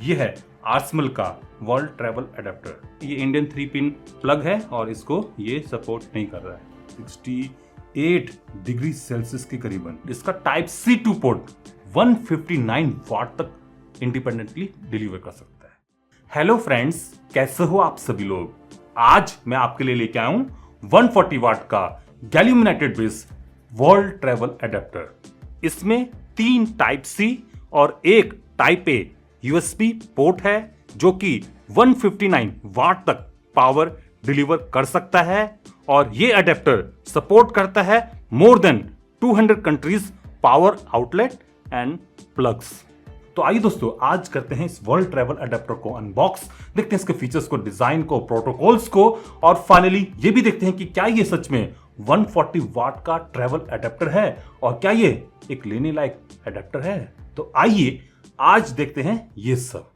ये है आर्समल का वर्ल्ड ट्रैवल अडेप्टर। ये इंडियन 3 पिन प्लग है और इसको ये सपोर्ट नहीं कर रहा है। 68 डिग्री सेल्सियस के करीबन इसका टाइप सी टू पोर्ट 159 वाट तक इंडिपेंडेंटली डिलीवर कर सकता है। हेलो फ्रेंड्स, कैसे हो आप सभी लोग। आज मैं आपके लिए लेके आया हूं 140 वाट का gallium nitrate base world travel adapter. इसमें 3 टाइप सी और एक टाइप ए यूएसबी पोर्ट है जो कि 159 वाट तक पावर डिलीवर कर सकता है और ये अडेप्टर सपोर्ट करता है more than 200 countries power outlet and plugs. तो आइए दोस्तों, आज करते हैं इस वर्ल्ड ट्रैवल अडेप्टर को अनबॉक्स, देखते हैं इसके फीचर्स को, डिजाइन को, प्रोटोकॉल्स को और फाइनली ये भी देखते हैं कि क्या ये सच में 140 वाट का ट्रैवल अडेप्टर है और क्या ये एक लेने लायक अडेप्टर है। तो आइए आज देखते हैं ये सब।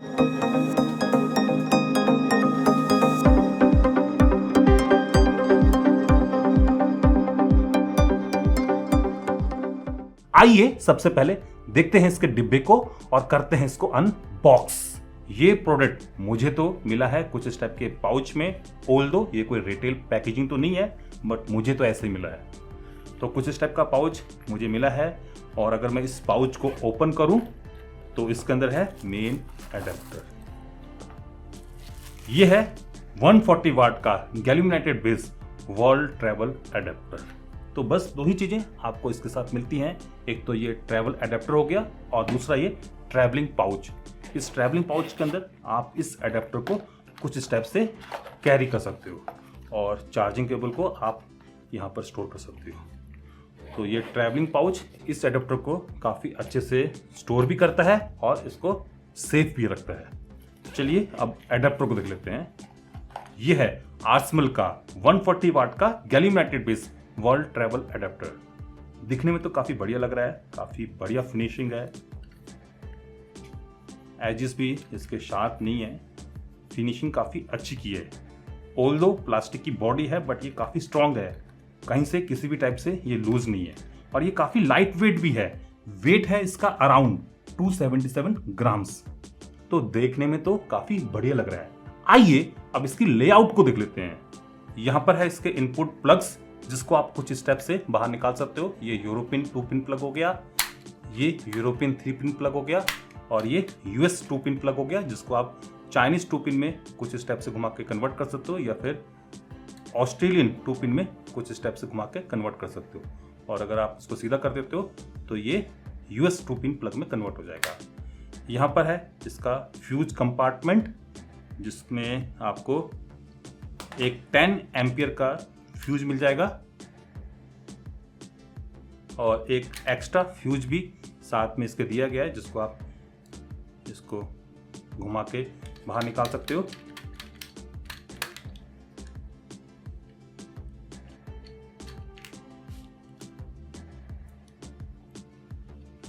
आइए सबसे पहले देखते हैं इसके डिब्बे को और करते हैं इसको अनबॉक्स। ये प्रोडक्ट मुझे तो मिला है कुछ इस टाइप के पाउच में, ऑल्दो ये कोई रिटेल पैकेजिंग तो नहीं है बट मुझे तो ऐसे ही मिला है। तो कुछ इस टाइप का पाउच मुझे मिला है और अगर मैं इस पाउच को ओपन करूं तो इसके अंदर है मेन अडेप्टर। ये है 140 वाट का gallium nitrate base world travel adapter. तो बस दो ही चीजें आपको इसके साथ मिलती हैं, एक तो ये ट्रैवल अडेप्टर हो गया और दूसरा ये ट्रैवलिंग पाउच। इस ट्रैवलिंग पाउच के अंदर आप इस अडेप्टर को कुछ स्टेप से कैरी कर सकते हो और चार्जिंग केबल को आप यहाँ पर स्टोर कर सकते हो। तो ये ट्रैवलिंग पाउच इस अडेप्टर को काफ़ी अच्छे से स्टोर भी करता है और इसको सेफ भी रखता है। तो चलिए अब अडेप्टर को देख लेते हैं। ये है आर्समल का 140 वाट का gallium nitrate base world travel adapter. दिखने में तो काफ़ी बढ़िया लग रहा है, काफ़ी बढ़िया फिनिशिंग है, एजेस भी इसके शार्प नहीं है, फिनिशिंग काफ़ी अच्छी की है। ऑल्दो प्लास्टिक की बॉडी है बट ये काफ़ी स्ट्रॉन्ग है, कहीं से किसी भी टाइप से ये लूज नहीं है और ये काफ़ी लाइट वेट भी है। वेट है इसका अराउंड 277 ग्राम्स। तो देखने में तो काफ़ी बढ़िया लग रहा है। आइए अब इसकी लेआउट को देख लेते हैं। यहाँ पर है इसके इनपुट प्लग्स जिसको आप कुछ स्टेप से बाहर निकाल सकते हो। ये यूरोपियन 2 पिन प्लग हो गया, ये यूरोपियन 3 पिन प्लग हो गया और ये यूएस 2 पिन प्लग हो गया जिसको आप चाइनीज 2 पिन में कुछ स्टेप से घुमा के कन्वर्ट कर सकते हो या फिर ऑस्ट्रेलियन 2 पिन में कुछ स्टेप से घुमा के कन्वर्ट कर सकते हो। और अगर आप इसको सीधा कर देते हो तो ये यूएस 2 पिन प्लग में कन्वर्ट हो जाएगा। यहाँ पर है इसका फ्यूज कंपार्टमेंट जिसमें आपको एक 10 एम्पियर का फ्यूज मिल जाएगा और एक एक्स्ट्रा फ्यूज भी साथ में इसके दिया गया है जिसको आप इसको घुमा के बाहर निकाल सकते हो।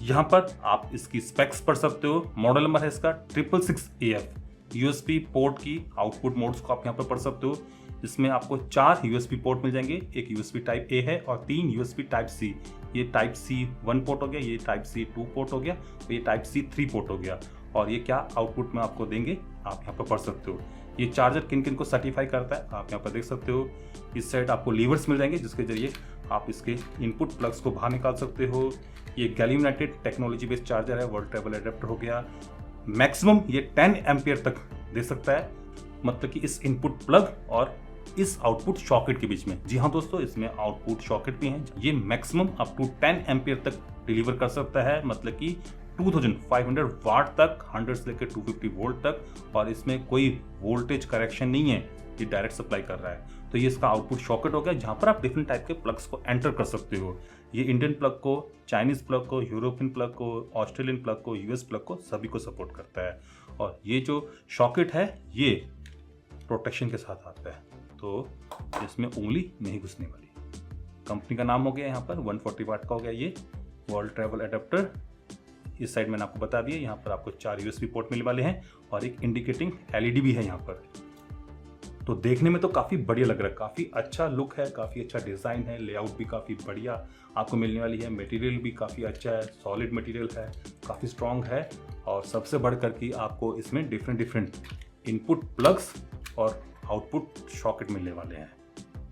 यहां पर आप इसकी स्पेक्स पढ़ सकते हो। मॉडल नंबर है इसका 666AF। यूएसबी पोर्ट की आउटपुट मोड्स को आप यहां पर पढ़ सकते हो। इसमें आपको 4 यूएसबी पोर्ट मिल जाएंगे, एक यूएसबी टाइप ए है और 3 यूएसबी टाइप सी। ये टाइप सी 1 पोर्ट हो गया, ये टाइप सी 2 पोर्ट हो गया और ये टाइप सी 3 पोर्ट हो गया। और ये क्या आउटपुट में आपको देंगे आप यहाँ पर पढ़ सकते हो। ये चार्जर किन किन को सर्टिफाई करता है आप यहाँ पर देख सकते हो। इस साइड आपको लीवर्स मिल जाएंगे जिसके जरिए आप इसके इनपुट प्लग्स को बाहर निकाल सकते हो। ये gallium nitrate technology based charger है, वर्ल्ड ट्रैवल अडेप्टर हो गया। मैक्सिमम ये 10 एम्पियर तक दे सकता है, मतलब कि इस इनपुट प्लग और इस आउटपुट सॉकेट के बीच में। जी हाँ दोस्तों, इसमें आउटपुट सॉकेट भी हैं। ये मैक्सिमम अप टू 10 एम्पियर तक डिलीवर कर सकता है, मतलब कि 2500 वाट तक, 100 से लेकर 250 वोल्ट तक। और इसमें कोई वोल्टेज करेक्शन नहीं है, ये डायरेक्ट सप्लाई कर रहा है। तो ये इसका आउटपुट सॉकेट हो गया जहाँ पर आप डिफरेंट टाइप के प्लग्स को एंटर कर सकते हो। ये इंडियन प्लग को, चाइनीज प्लग को, यूरोपियन प्लग को, ऑस्ट्रेलियन प्लग को, यूएस प्लग को, सभी को सपोर्ट करता है। और ये जो सॉकेट है ये प्रोटेक्शन के साथ आता है, तो इसमें उंगली नहीं घुसने वाली। कंपनी का नाम हो गया यहाँ पर 140 वाट का हो गया ये वर्ल्ड ट्रैवल अडेप्टर। इस साइड मैंने आपको बता दिया, यहाँ पर आपको 4 यूएसबी पोर्ट मिलने वाले हैं और एक इंडिकेटिंग एलईडी भी है यहाँ पर। तो देखने में तो काफ़ी बढ़िया लग रहा है, काफ़ी अच्छा लुक है, काफ़ी अच्छा डिज़ाइन है, लेआउट भी काफ़ी बढ़िया आपको मिलने वाली है। मटेरियल भी काफ़ी अच्छा है, सॉलिड मटेरियल है, काफ़ी स्ट्रॉन्ग है और सबसे बढ़कर कि आपको इसमें डिफरेंट इनपुट प्लग्स और आउटपुट सॉकेट मिलने वाले हैं।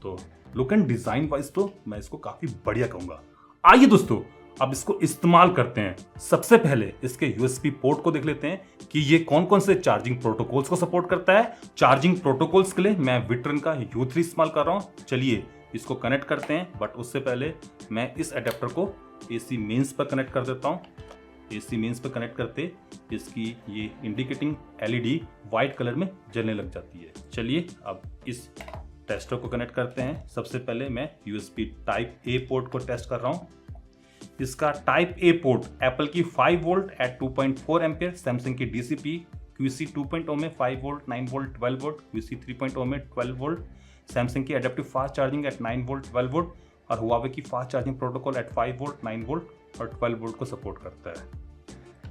तो लुक एंड डिजाइन वाइज तो मैं इसको काफी बढ़िया कहूंगा। आइए दोस्तों अब इसको इस्तेमाल करते हैं। सबसे पहले इसके यूएसबी पोर्ट को देख लेते हैं कि ये कौन कौन से चार्जिंग प्रोटोकॉल्स को सपोर्ट करता है। चार्जिंग प्रोटोकॉल्स के लिए मैं विट्रन का U3 इस्तेमाल कर रहा हूं। चलिए इसको कनेक्ट करते हैं, बट उससे पहले मैं इस अडेप्टर को AC मेंस पर कनेक्ट कर देता हूं। AC मेंस पर कनेक्ट करते इसकी ये इंडिकेटिंग LED व्हाइट कलर में जलने लग जाती है। चलिए अब इस टेस्टर को कनेक्ट करते हैं। सबसे पहले मैं USB टाइप A पोर्ट को टेस्ट कर रहा हूं। इसका टाइप A पोर्ट एप्पल की 5 वोल्ट एट 2.4 एम्पियर, सैमसंग की DCP QC 2.0 में 5 वोल्ट, 9 वोल्ट, 12 वोल्ट, QC 3.0 में 12 वोल्ट, सैमसंग की adaptive fast charging at 9 volt, 12 volt और हुआवे की fast charging protocol at 5 volt, 9 volt और 12 वोल्ट को सपोर्ट करता है।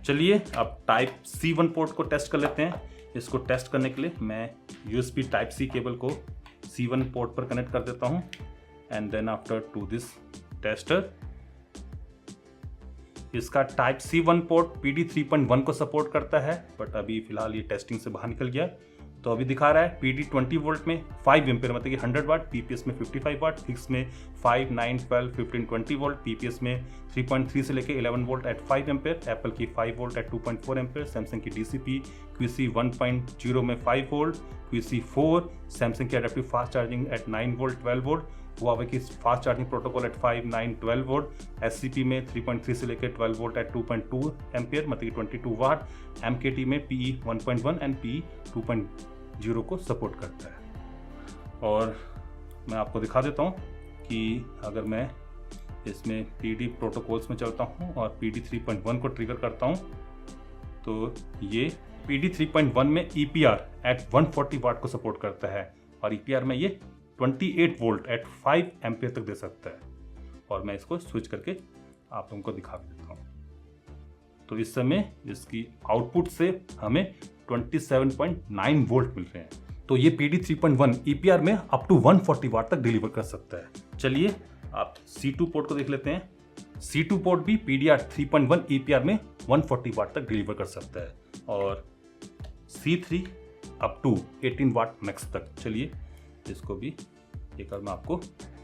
चलिए अब टाइप C1 पोर्ट को टेस्ट कर लेते हैं। इसको टेस्ट करने के लिए मैं USB टाइप C केबल को C1 पोर्ट पर कनेक्ट कर देता हूं and then after to this tester. इसका टाइप C1 पोर्ट PD 3.1 को सपोर्ट करता है, बट अभी फिलहाल ये टेस्टिंग से बाहर निकल गया। तो अभी दिखा रहा है PD 20 वोल्ट में 5 एम्पियर मतलब कि 100 वाट, PPS में 55 वाट, फिक्स में 5, 9, 12, 15, 20 वोल्ट, PPS में 3.3 से लेके 11 वोल्ट एट 5 एम्पियर, एप्पल की 5 वोल्ट एट 2.4 एम्पियर, सैमसंग की DCP QC 1.0 में 5 वोल्ट, QC 4, सैमसंग की adaptive fast charging at 9 volt, 12 volt, Huawei की fast charging protocol at 5, 9, 12 volt, SCP में 3.3 से लेकर 12 वोल्ट एट 2.2 एम्पियर मतलब कि 22 वाट, MKT में PE 1.1 एंड PE 2.0 को सपोर्ट करता है। और मैं आपको दिखा देता हूँ कि अगर मैं इसमें PD प्रोटोकॉल्स में चलता हूँ और PD 3.1 को ट्रिगर करता हूँ तो ये PD 3.1 में EPR एट 140 वाट को सपोर्ट करता है और EPR में ये 28 वोल्ट एट 5 एम्पियर तक दे सकता है। और मैं इसको स्विच करके आप लोगों को दिखा देता हूँ। तो इस समय इसकी आउटपुट से हमें 27.9 वोल्ट मिल रहे हैं। तो ये PD 3.1 EPR में अप टू 140 वाट तक डिलीवर कर सकता है। चलिए आप C2 पोर्ट को देख लेते हैं। C2 पोर्ट भी PDR 3.1 EPR में 140 वाट तक डिलीवर कर सकता है और C3 up to 18 watt max तक। चलिए इसको भी एक बार मैं आपको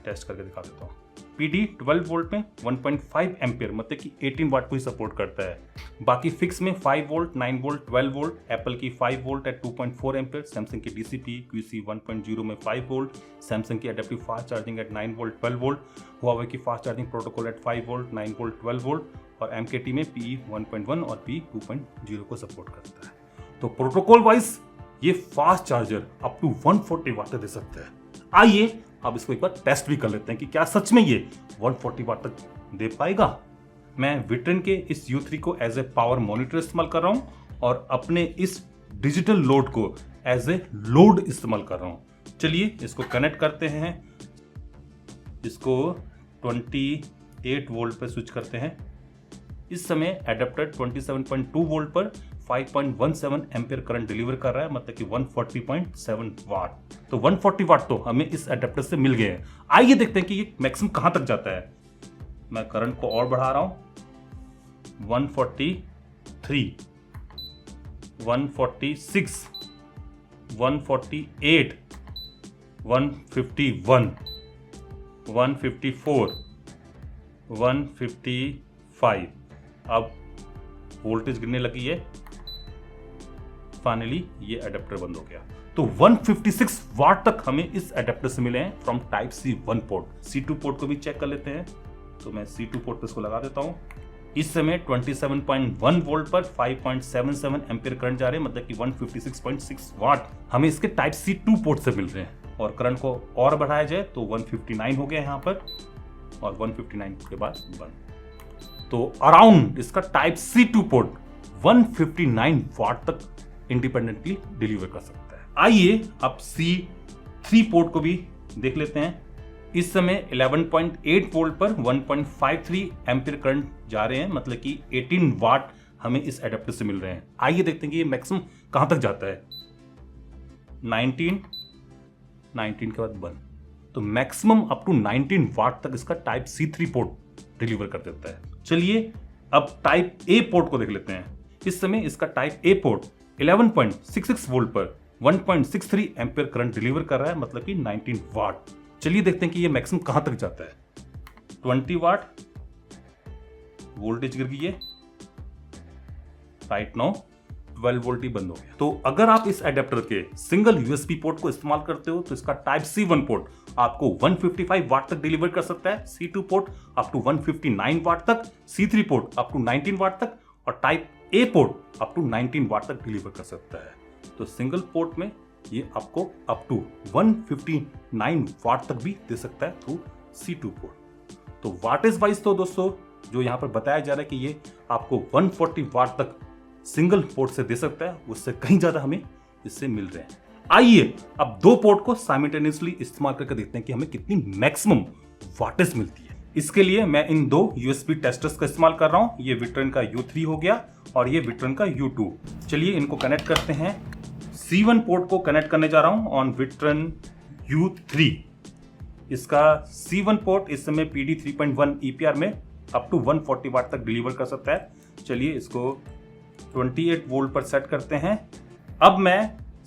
टेस्ट करके दिखा देता हूँ। PD 12 वोल्ट में 1.5 एम्पियर मतलब कि 18 वाट को ही सपोर्ट करता है। बाकी फिक्स में 5 वोल्ट, 9 वोल्ट, 12 वोल्ट, एप्पल की 5 वोल्ट एट 2.4 एम्पियर, सैमसंग की DCP QC 1.0 में 5 वोल्ट, सैमसंग की adaptive fast charging at 9 volt, 12 volt, Huawei की fast charging protocol at 5 volt, 9 volt, 12 volt और MKT में PE 1.1 और PE 2.0 को सपोर्ट करता है। तो प्रोटोकॉल वाइज ये फास्ट चार्जर अप टू 140 वाट दे सकता है। आइए अब इसको एक बार टेस्ट भी कर लेते हैं कि क्या सच में ये 140 वाट तक दे पाएगा। मैं विट्रन के इस U3 को एज ए पावर मॉनिटर इस्तेमाल कर रहा हूं और अपने इस डिजिटल लोड को एज ए लोड इस्तेमाल कर रहा हूं। चलिए इसको कनेक्ट करते हैं। इसको 28 वोल्ट पर स्विच करते हैं। इस समय एडेप्टर 27.2 वोल्ट पर 5.17 एम्पियर करंट डिलीवर कर रहा है मतलब कि 140.7 वाट। तो 140 वाट तो हमें इस एडेप्टर से मिल गए हैं। आइए देखते हैं कि ये मैक्सिमम कहां तक जाता है। मैं करंट को और बढ़ा रहा हूं। 143, 146, 148, 151, 154, 155। अब वोल्टेज गिरने लगी है। फाइनली ये अडेप्टर बंद हो गया। तो 156 वाट तक हमें इस अडेप्टर से मिले हैं from type C1 port. C2 port को भी चेक कर लेते हैं। तो मैं C2 पोर्ट पे इसको लगा देता हूं। इस समय 27.1 वोल्ट पर 5.77 एम्पियर करंट जा रहे हैं मतलब कि 156.6 वाट हमें इसके टाइप C2 पोर्ट से मिल रहे हैं। और करंट को और बढ़ाया जाए तो 159 हो गया यहाँ पर और 159 के बाद बंद। तो अराउंड इसका टाइप C2 पोर्ट 159 वाट तक इंडिपेंडेंटली डिलीवर कर सकता है। आइए अब C3 पोर्ट को भी देख लेते हैं। इस समय 11.8 वोल्ट पर 1.53 एम्पियर करंट जा रहे हैं मतलब कि 18 वाट हमें इस एडेप्टर से मिल रहे हैं। आइए देखते हैं कि ये मैक्सिमम कहां तक जाता है। 19 के बाद बंद। तो मैक्सिमम अप टू 19 वाट तक इसका टाइप C3 पोर्ट डिलीवर कर देता है। चलिए अब टाइप A पोर्ट को देख लेते हैं। इस समय इसका टाइप ए पोर्ट 11.66 वोल्ट पर 1.63 एम्पियर करंट डिलीवर कर रहा है, मतलब कि 19 वाट। चलिए देखते हैं कि ये मैक्सिमम कहां तक जाता है। 20 वाट वोल्टेज गिर गई है, राइट नाउ 12 वोल्ट ही बंद हो गया। तो अगर आप इस एडेप्टर के सिंगल यूएसबी पोर्ट को इस्तेमाल करते हो तो इसका टाइप C1 पोर्ट आपको 155 वाट तक डिलीवर कर सकता है, C2 पोर्ट अप टू 159 वाट तक, C3 port up to 19 watt तक और type A port up to 19 watt तक डिलीवर कर सकता है। तो सिंगल पोर्ट में ये आपको अप टू 159 वाट तक भी दे सकता है थ्रू C2 पोर्ट। तो वाटेज वाइज तो दोस्तों जो यहाँ पर बताया जा रहा है कि ये आपको 140 वाट तक सिंगल पोर्ट से दे सकता है, उससे कहीं ज्यादा हमें इससे मिल रहे हैं। आइए अब दो पोर्ट को साइमल्टेनियसली इस्तेमाल करके देखते हैं कि हमें कितनी मैक्सिमम वाटेज मिलती है। इसके लिए मैं इन दो यूएसबी टेस्टर्स का इस्तेमाल कर रहा हूं। ये विट्रन का U3 हो गया और ये विट्रन का U2। चलिए इनको कनेक्ट करते हैं। C1 पोर्ट को कनेक्ट करने जा रहा हूं ऑन विट्रन U3। इसका C1 पोर्ट इस समय PD 3.1 EPR में अप टू 140 वाट तक डिलीवर कर सकता है। चलिए इसको 28 वोल्ट पर सेट करते हैं। अब मैं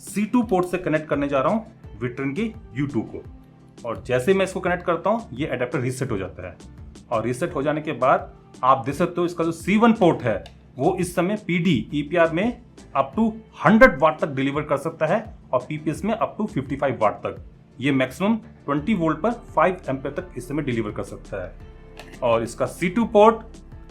C2 पोर्ट से कनेक्ट करने जा रहा हूं विट्रन के U2 को, और जैसे मैं इसको कनेक्ट करता हूं ये एडेप्टर रीसेट हो जाता है। और रीसेट हो जाने के बाद आप देख सकते हो इसका जो C1 पोर्ट है वो इस समय PD EPR में अप टू 100 वाट तक डिलीवर कर सकता है और PPS में अप टू 55 वाट तक। ये मैक्सिमम 20 वोल्ट पर 5 एम्पीयर तक इस समय डिलीवर कर सकता है। और इसका C2 पोर्ट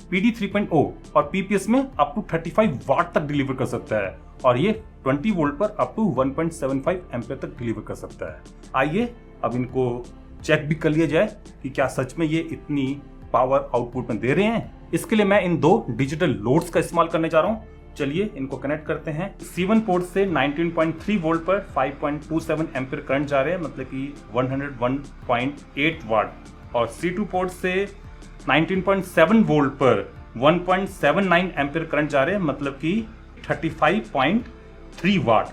PD 3.0 और PPS में अप टू 35 वाट तक डिलीवर कर सकता है और ये 20 वोल्ट पर अप टू 1.75 एम्पीयर तक डिलीवर कर सकता है। आइए अब इनको चेक भी कर लिया जाए कि क्या सच में ये इतनी पावर आउटपुट में दे रहे हैं। इसके लिए मैं इन दो डिजिटल लोड्स का इस्तेमाल करने जा रहा हूँ। चलिए इनको कनेक्ट करते हैं। C1 पोर्ट से 19.3 वोल्ट पर 5.27 एम्पीयर करंट जा रहे हैं, मतलब कि 101.8 वाट। और C2 पोर्ट से 19.7 वोल्ट पर 1.79 एम्पीयर करंट जा रहे हैं, मतलब कि 35.3 वाट।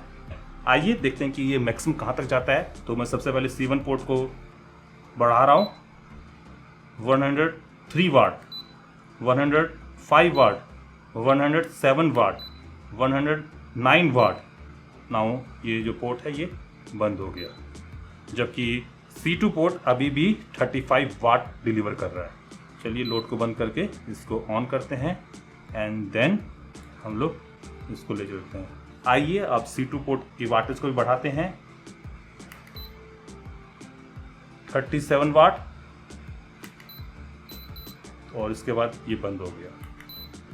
आइए देखते हैं कि ये मैक्सिमम कहां तक जाता है। तो मैं सबसे पहले C1 पोर्ट को बढ़ा रहा हूं 103 वाट, 105 वाट, 107 वाट, 109 वाट। नाउ ये जो पोर्ट है ये बंद हो गया, जबकि C2 पोर्ट अभी भी 35 वाट डिलीवर कर रहा है। चलिए लोड को बंद करके इसको ऑन करते हैं एंड देन हम लोग इसको ले चलते हैं। आइए अब C2 पोर्ट की वाटेज को भी बढ़ाते हैं 37 वाट और इसके बाद ये बंद हो गया।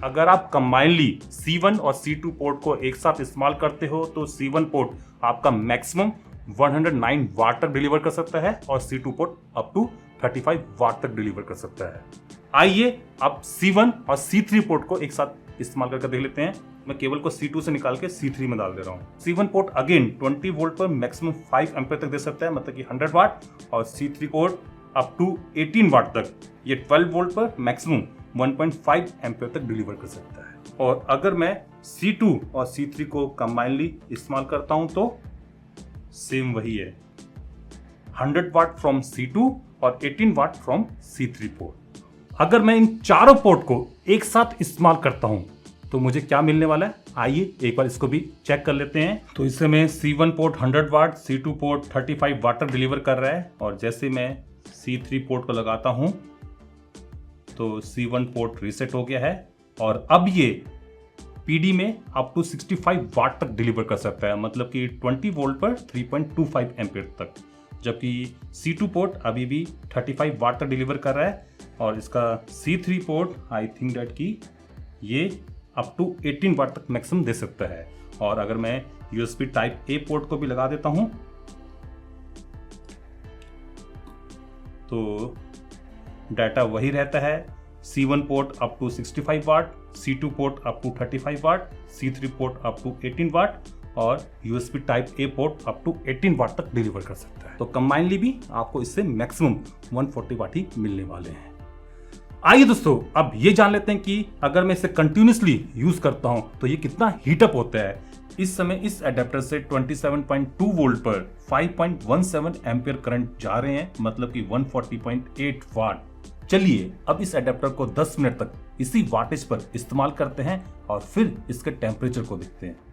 अगर आप कंबाइनली C1 और C2 पोर्ट को एक साथ इस्तेमाल करते हो तो C1 पोर्ट आपका मैक्सिमम 109 वाट तक डिलीवर कर सकता है और C2 पोर्ट अप टू 35 वाट तक डिलीवर कर सकता है। आइए अब C1 और C3 पोर्ट को एक साथ इस्तेमाल करके देख लेते हैं। मैं केबल को C2 से निकाल के C3 में डाल दे रहा हूँ। C1 पोर्ट अगेन 20 वोल्ट पर मैक्सिमम 5 एम्पीयर तक दे सकता है, मतलब कि 100 वाट। और C3 port up to 18 watt तक ये 12 वोल्ट पर मैक्सिमम 1.5 एम्पीयर तक डिलीवर कर सकता है। और अगर मैं C2 और C3 को कंबाइनली इस्तेमाल करता हूँ तो सेम वही है, 100 वाट फ्रॉम C2 और 18 वाट फ्रॉम C3 पोर्ट। अगर मैं इन चारों पोर्ट को एक साथ इस्तेमाल करता हूं तो मुझे क्या मिलने वाला है, आइए एक बार इसको भी चेक कर लेते हैं। तो इससे मैं C1 पोर्ट 100 वाट, C2 पोर्ट 35 वाट तक डिलीवर कर रहा है और जैसे मैं C3 पोर्ट को लगाता हूं तो C1 पोर्ट रीसेट हो गया है और अब ये PD में अप टू 65 वाट तक डिलीवर कर सकता है, मतलब कि 20 वोल्ट पर 3.25 एम्पीयर तक। जबकि C2 पोर्ट अभी भी 35 वाट तक डिलीवर कर रहा है और इसका C3 port I think that कि ये अप टू 18 वाट तक मैक्सिमम दे सकता है। और अगर मैं USB टाइप A पोर्ट को भी लगा देता हूं तो डाटा वही रहता है। C1 port up to 65 watt, C2 port up to 35 watt, C3 port up to 18 watt और USB type A port up to 18 watt तक डिलीवर कर सकता है। तो कंबाइनली भी आपको इससे मैक्सिमम 140 वाट ही मिलने वाले हैं। आइए दोस्तों अब ये जान लेते हैं कि अगर मैं इसे कंटिन्यूसली यूज करता हूं तो ये कितना हीटअप होता है। इस समय इस एडेप्टर से 27.2 वोल्ट पर 5.17 एम्पीयर करंट जा रहे हैं, मतलब कि 140.8 वाट। चलिए अब इस एडेप्टर को 10 मिनट तक इसी वाटेज पर इस्तेमाल करते हैं और फिर इसके टेम्परेचर को देखते हैं।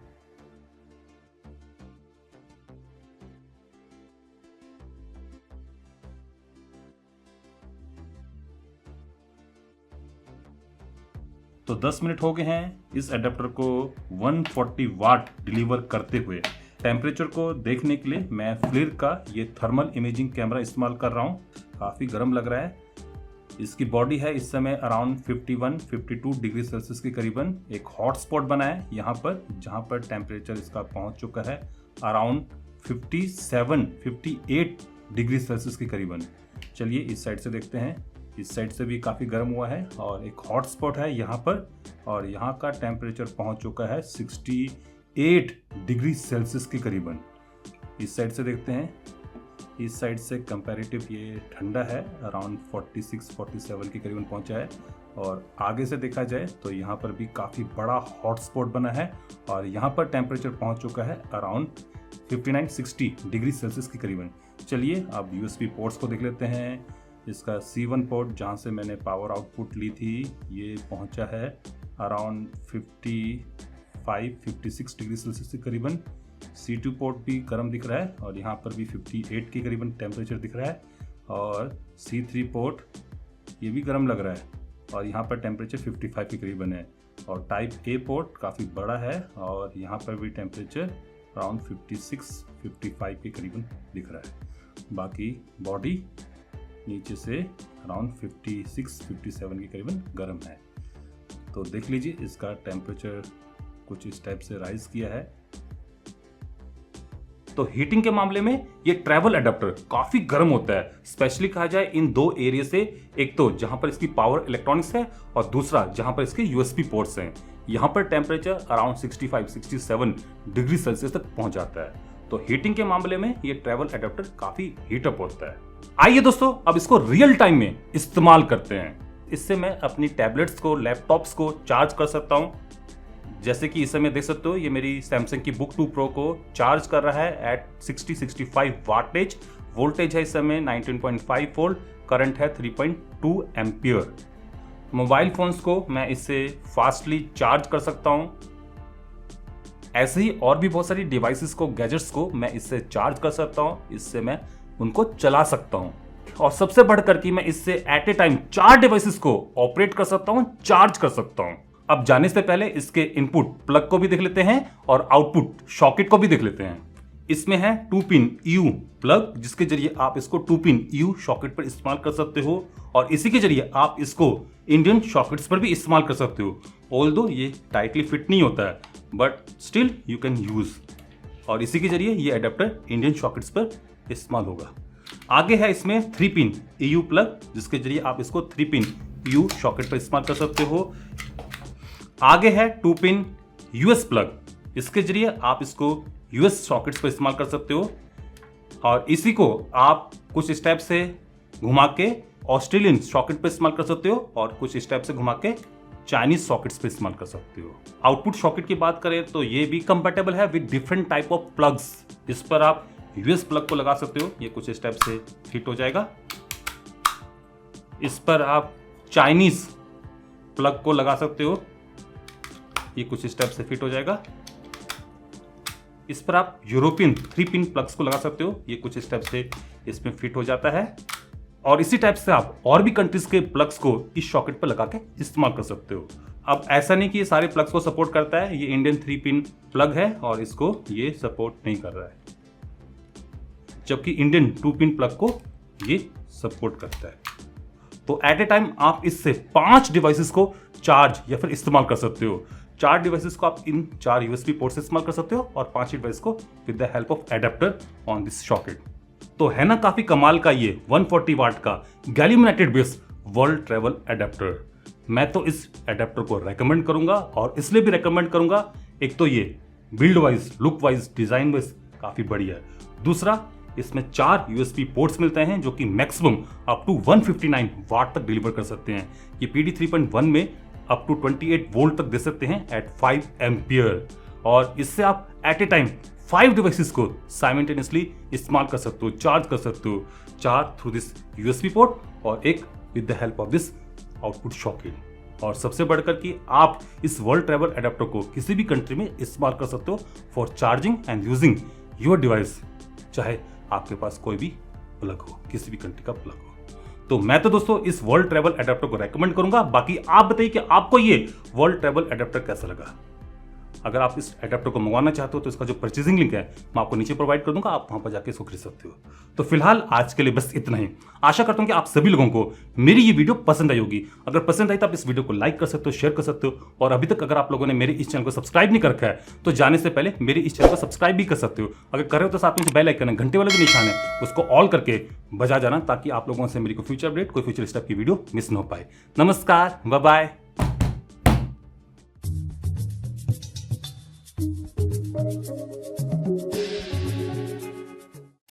तो 10 मिनट हो गए हैं इस एडेप्टर को 140 वाट डिलीवर करते हुए। टेम्परेचर को देखने के लिए मैं फ्लिर का ये थर्मल इमेजिंग कैमरा इस्तेमाल कर रहा हूँ। काफ़ी गर्म लग रहा है। इसकी बॉडी है इस समय अराउंड 51-52 डिग्री सेल्सियस के करीबन। एक हॉट स्पॉट बना है यहाँ पर, जहाँ पर टेम्परेचर इसका पहुँच चुका है अराउंड 57-58 डिग्री सेल्सियस के करीबन। चलिए इस साइड से देखते हैं। इस साइड से भी काफ़ी गर्म हुआ है और एक हॉट स्पॉट है यहाँ पर, और यहाँ का टेम्परेचर पहुँच चुका है 68 डिग्री सेल्सियस के करीबन। इस साइड से देखते हैं। इस साइड से कंपैरेटिव ये ठंडा है, अराउंड 46-47 के करीबन पहुँचा है। और आगे से देखा जाए तो यहाँ पर भी काफ़ी बड़ा हॉट स्पॉट बना है और यहाँ पर टेम्परेचर पहुँच चुका है अराउंड 59-60 डिग्री सेल्सियस के करीबन। चलिए अब यूएसबी पोर्ट्स को देख लेते हैं। इसका C1 पोर्ट, जहाँ से मैंने पावर आउटपुट ली थी, ये पहुँचा है अराउंड 55-56 डिग्री सेल्सियस के करीबन। C2 पोर्ट भी गर्म दिख रहा है और यहाँ पर भी 58 के करीबन टेम्परेचर दिख रहा है। और C3 पोर्ट ये भी गर्म लग रहा है और यहाँ पर टेम्परेचर 55 के करीबन है। और टाइप A पोर्ट काफ़ी बड़ा है और यहाँ पर भी टेम्परेचर अराउंड 56-55 के करीबन दिख रहा है। बाकी बॉडी नीचे से अराउंड 56-57 के करीबन गर्म है। तो देख लीजिए इसका टेम्परेचर कुछ इस टाइप से राइज किया है। तो हीटिंग के मामले में ये ट्रैवल अडेप्टर काफी गर्म होता है, स्पेशली कहा जाए इन दो एरिया से। एक तो जहां पर इसकी पावर इलेक्ट्रॉनिक्स है और दूसरा जहां पर इसके यूएसबी पोर्ट्स हैं। यहाँ पर टेम्परेचर अराउंड 65-67 डिग्री सेल्सियस तक पहुंच जाता है। तो हीटिंग के मामले में ये ट्रैवल अडेप्टर काफी हीटअप होता है। आइए दोस्तों अब इसको रियल टाइम में इस्तेमाल करते हैं। इससे मैं अपनी टैबलेट्स को, लैपटॉप्स को चार्ज कर सकता हूं। जैसे कि इस समय देख सकते हो, ये मेरी सैमसंग की बुक 2 प्रो को चार्ज कर रहा है एट 60-65 वाटेज। वोल्टेज है इस समय 19.5 वोल्ट, करंट है 3.2 एम्पियर। मोबाइल फोन्स को मैं इससे फास्टली चार्ज कर सकता हूं। ऐसे ही और भी बहुत सारी डिवाइसेस को, गैजेट्स को मैं इससे चार्ज कर सकता हूं। इससे मैं उनको चला सकता हूं और सबसे बढ़कर कि मैं इससे एट ए टाइम 4 डिवाइसेस को ऑपरेट कर सकता हूं, चार्ज कर सकता हूं। अब जाने से पहले इसके इनपुट प्लग को भी देख लेते हैं और आउटपुट सॉकेट को भी देख लेते हैं। इसमें है 2 पिन EU प्लग, जिसके जरिए आप इसको 2 पिन EU सॉकेट पर इस्तेमाल कर सकते हो और इसी के जरिए आप इसको इंडियन सॉकेट्स पर भी इस्तेमाल कर सकते हो। ऑल्दो ये टाइटली फिट नहीं होता है, but still you can use. और इसी के जरिए ये अडेप्टर इंडियन सॉकेट्स पर इस्तेमाल होगा। आगे है इसमें 3 पिन EU प्लग, जिसके जरिए आप इसको 3 पिन EU सॉकेट पर इस्तेमाल कर सकते हो। आगे है 2 पिन US प्लग, इसके जरिए आप इसको US सॉकेट्स पर इस्तेमाल कर सकते हो और इसी को आप कुछ स्टेप से घुमा के ऑस्ट्रेलियन सॉकेट पर इस्तेमाल कर सकते हो और कुछ स्टेप से घुमा के चाइनीज सॉकेट्स पे इस्तेमाल कर सकते हो। आउटपुट सॉकेट की बात करें तो ये भी कंपैटिबल है with different type of plugs. इस पर आप यूएस प्लग को लगा सकते हो, ये कुछ स्टेप से फिट हो जाएगा। इस पर आप चाइनीज प्लग को लगा सकते हो, ये कुछ स्टेप से फिट हो जाएगा। इस पर आप यूरोपियन 3 पिन प्लग्स को लगा सकते हो, ये कुछ स्टेप से इसमें फिट हो जाता है। और इसी टाइप से आप और भी कंट्रीज के प्लग्स को इस सॉकेट पर लगा के इस्तेमाल कर सकते हो। अब ऐसा नहीं कि ये सारे प्लग्स को सपोर्ट करता है, ये इंडियन 3 पिन प्लग है और इसको ये सपोर्ट नहीं कर रहा है, जबकि इंडियन 2 पिन प्लग को ये सपोर्ट करता है। तो एट ए टाइम आप इससे 5 डिवाइसेस को चार्ज या फिर इस्तेमाल कर सकते हो। 4 डिवाइसेस को आप इन 4 यूएसबी पोर्ट से इस्तेमाल कर सकते हो और 5 डिवाइस को with the help of adapter on this socket. तो है ना काफी कमाल का ये 140 वाट का gallium nitrate based world travel adapter. मैं तो इस एडेप्टर को रेकमेंड करूंगा और इसलिए भी रेकमेंड करूंगा, एक तो ये build wise, look wise, design wise काफी बढ़िया है। दूसरा, इसमें 4 यूएसबी पोर्ट्स मिलते हैं जो कि मैक्सिमम अप टू 159 वाट तक डिलीवर कर सकते हैं। ये PD 3.1 में अप टू 28 वोल्ट तक दे सकते हैं एट 5 एम्पियर। और इससे आप एट ए टाइम 5 डिवाइसेस को साइमल्टेनियसली इस्तेमाल कर सकते हो, चार्ज कर सकते हो, 4 थ्रू दिस यूएसबी पोर्ट और एक with the help of this output socket. और सबसे बढ़कर कि आप इस वर्ल्ड ट्रैवल एडेप्टर को किसी भी कंट्री में इस्तेमाल कर सकते हो for charging and using your device, चाहे आपके पास कोई भी प्लग हो, किसी भी कंट्री का प्लग हो। तो मैं तो दोस्तों इस वर्ल्ड ट्रैवल एडेप्टर को रेकमेंड करूंगा। बाकी आप बताइए कि आपको ये वर्ल्ड ट्रैवल एडेप्टर कैसा लगा। अगर आप इस एडेप्टर को मंगवाना चाहते हो तो इसका जो परचेजिंग लिंक है मैं आपको नीचे प्रोवाइड कर दूंगा, आप वहां पर जाके इसको खरीद सकते हो। तो फिलहाल आज के लिए बस इतना ही। आशा करता हूं कि आप सभी लोगों को मेरी ये वीडियो पसंद आई होगी। अगर पसंद आई तो आप इस वीडियो को लाइक कर सकते हो, शेयर कर सकते हो, और अभी तक अगर आप लोगों ने मेरे इस चैनल को सब्सक्राइब नहीं कर रखा है तो जाने से पहले मेरे इस चैनल को सब्सक्राइब भी कर सकते हो। अगर कर रहे हो तो साथ में जो बेल आइकन है, घंटे वाला जो निशान है, उसको ऑल करके बजा जाना, ताकि आप लोगों से मेरी कोई फ्यूचर अपडेट, कोई फ्यूचर स्टेप की वीडियो मिस ना हो पाए। नमस्कार, बाय बाय।